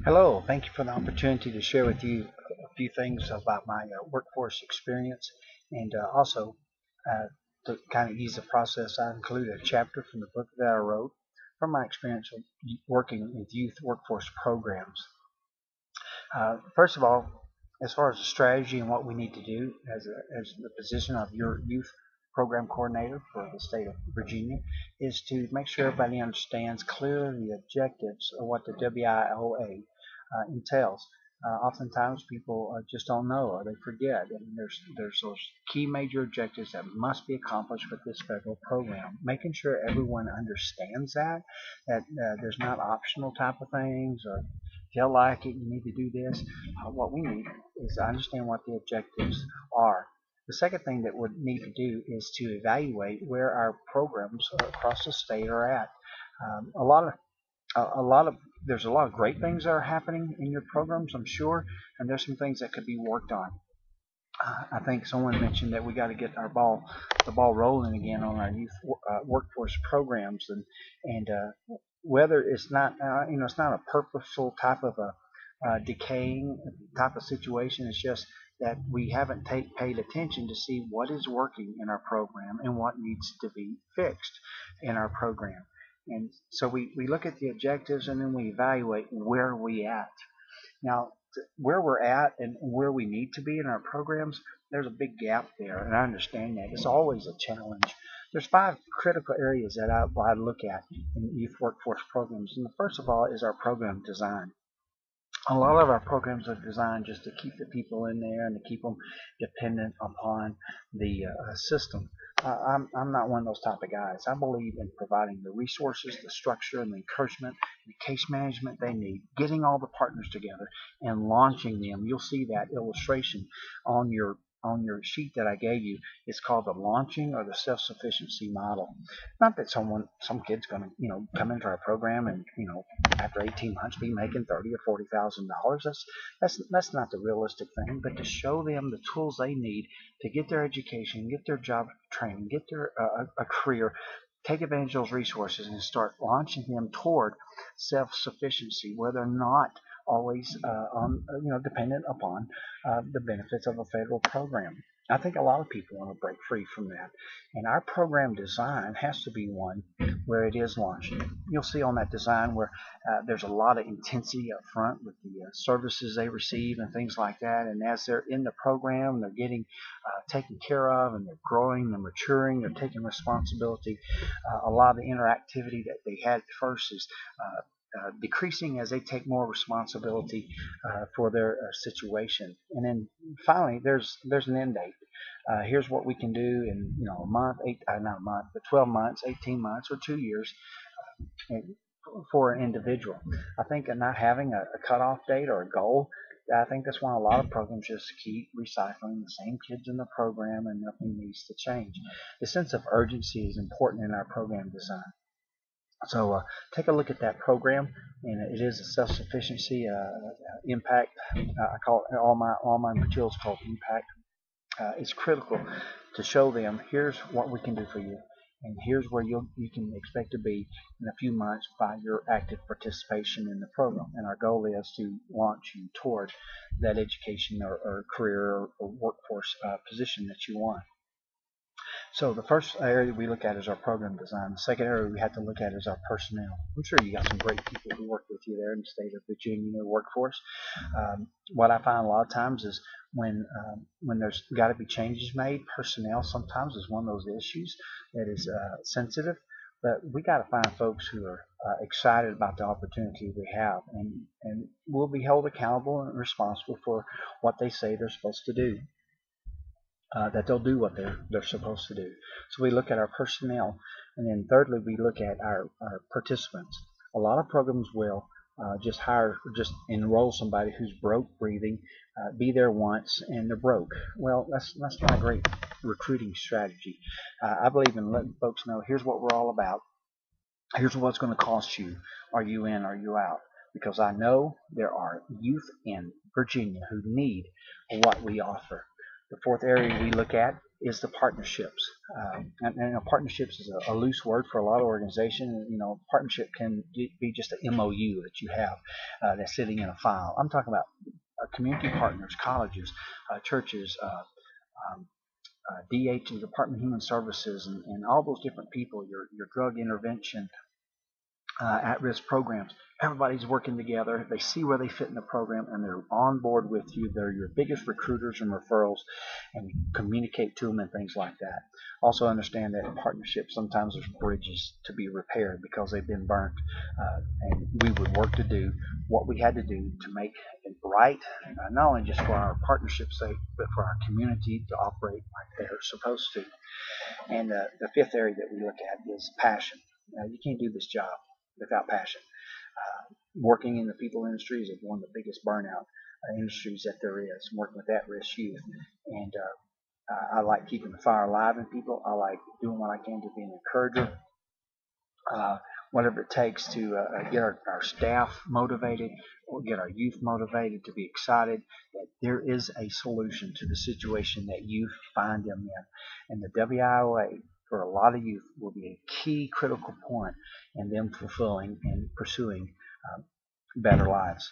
Hello, thank you for the opportunity to share with you a few things about my workforce experience and also uh, to kind of ease the process. I include a chapter from the book that I wrote from my experience of working with youth workforce programs. First of all, as far as the strategy and what we need to do as the position of your youth program coordinator for the state of Virginia is to make sure everybody understands clearly the objectives of what the WIOA entails. Oftentimes people just don't know or they forget. And there's those key major objectives that must be accomplished with this federal program. Making sure everyone understands that there's not optional type of things or feel like it, you need to do this. What we need is to understand what the objectives are. The second thing that we need to do is to evaluate where our programs across the state are at. A lot of there's a lot of great things that are happening in your programs, I'm sure, and there's some things that could be worked on. I think someone mentioned that we got to get the ball rolling again on our youth workforce programs, and whether it's not it's not a purposeful type of a decaying type of situation. It's just that we haven't paid attention to see what is working in our program and what needs to be fixed in our program. And so we look at the objectives and then we evaluate where we at. Now, where we're at and where we need to be in our programs, there's a big gap there, and I understand that. It's always a challenge. There's five critical areas that I look at in youth workforce programs. And the first of all is our program design. A lot of our programs are designed just to keep the people in there and to keep them dependent upon the system. I'm not one of those type of guys. I believe in providing the resources, the structure, and the encouragement, and the case management they need, getting all the partners together and launching them. You'll see that illustration on your sheet that I gave you. It's called the launching or the self-sufficiency model. Not that some kid's going to come into our program and after 18 months be making $30,000 or $40,000. That's not the realistic thing. But to show them the tools they need to get their education, get their job training, get their a career, take advantage of those resources and start launching them toward self-sufficiency, where they're not always dependent upon the benefits of a federal program. I think a lot of people want to break free from that, and our program design has to be one where it is launching. You'll see on that design where there's a lot of intensity up front with the services they receive and things like that, and as they're in the program, they're getting taken care of, and they're growing, they're maturing, they're taking responsibility. A lot of the interactivity that they had at first is decreasing as they take more responsibility for their situation. And then finally, there's an end date. Here's what we can do in a month, not a month, but 12 months, 18 months, or 2 years for an individual. I think not having a cutoff date or a goal. I think that's why a lot of programs just keep recycling the same kids in the program and nothing needs to change. The sense of urgency is important in our program design. So take a look at that program, and it is a self-sufficiency impact. I call it all my materials called impact. It's critical to show them here's what we can do for you, and here's where you can expect to be in a few months by your active participation in the program. And our goal is to launch you toward that education or career or workforce position that you want. So the first area we look at is our program design. The second area we have to look at is our personnel. I'm sure you got some great people who work with you there in the state of Virginia workforce. What I find a lot of times is when there's got to be changes made, personnel sometimes is one of those issues that is sensitive. But we got to find folks who are excited about the opportunity we have, and will be held accountable and responsible for what they say they're supposed to do. That they'll do what they're supposed to do. So we look at our personnel, and then thirdly we look at our participants. A lot of programs will just enroll somebody who's broke breathing, be there once and they're broke. Well, that's not a great recruiting strategy. I believe in letting folks know here's what we're all about. Here's what's going to cost you. Are you in? Are you out? Because I know there are youth in Virginia who need what we offer. The fourth area we look at is the partnerships. Partnerships is a loose word for a lot of organizations. Partnership can be just an MOU that you have that's sitting in a file. I'm talking about community partners, colleges, churches, DH, Department of Human Services, and all those different people, your drug intervention, at-risk programs. Everybody's working together. They see where they fit in the program, and they're on board with you. They're your biggest recruiters and referrals, and you communicate to them and things like that. Also understand that in partnerships, sometimes there's bridges to be repaired because they've been burnt, and we would work to do what we had to do to make it right, not only just for our partnership's sake, but for our community to operate like they're supposed to. And the fifth area that we look at is passion. You can't do this job without passion. Working in the people industries is one of the biggest burnout industries that there is, working with at-risk youth. And I like keeping the fire alive in people. I like doing what I can to be an encourager. Whatever it takes to get our staff motivated, or get our youth motivated to be excited that there is a solution to the situation that youth find them in. And the WIOA, for a lot of youth, will be a key critical point in them fulfilling and pursuing better lives.